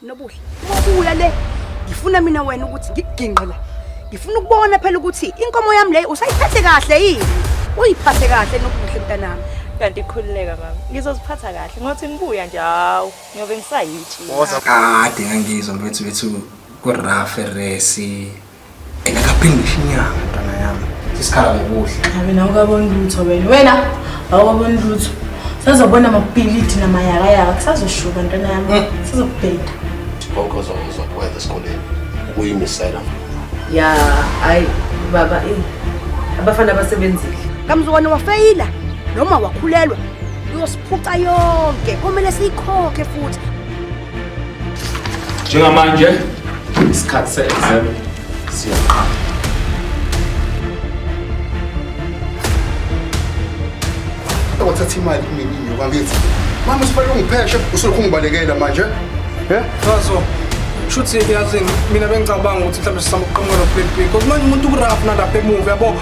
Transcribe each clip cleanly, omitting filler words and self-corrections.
Nobuhle. Ubuya le. Ngifuna mina wena ukuthi ngiginqe la. Ngifuna ukubona phela ukuthi inkomo yami le usayiphathe kahle yini? Uyiphathe kahle nokuhle mntanami. Kanti ikhululeka mama. Ngizoziphatha kahle ngothi ngibuya nje hawo ngiyobe ngisayithi. Kade ngangizwa mfethu ku-rough resi. Engakaphindi inyanga mntana yami. Isikhala ngobuhle. Wena awukaboni lutho wena awukaboni lutho. Sazobona amabhilidi namayaka kusazoshuka ntwana yami. Sizokubheda. Because uzokwenza esikoleni. Uyimisela. Ya, hayi baba abafana basebenzile. Kamzukwane wafeyila noma wakhulelwa uyosiphuca yonke kumele siyikhokhe futhi. Njengamanje isikhathi se-exam siyaqala. Wathatha imali kumini ngithi mama sifanele ungipheshe usulokhu ngibalekela manje. Kazo. Shuthi yazi mina bengicabanga ukuthi mhlawumbe sizama ukuqhamuka no-plan B because manje umuntu ukurapha nalapha emuva yabo.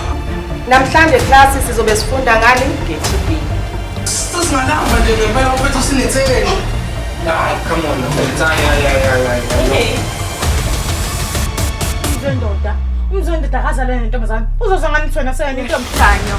Namhlanje class sizobe sifunda ngani nge-TB. Sisingalamba nje ngempela ukuthi sinetheni. Hayi come on ya. Umzondoda akazalene nentombazane uzozwa ngani thina seyena into yomkhanyo.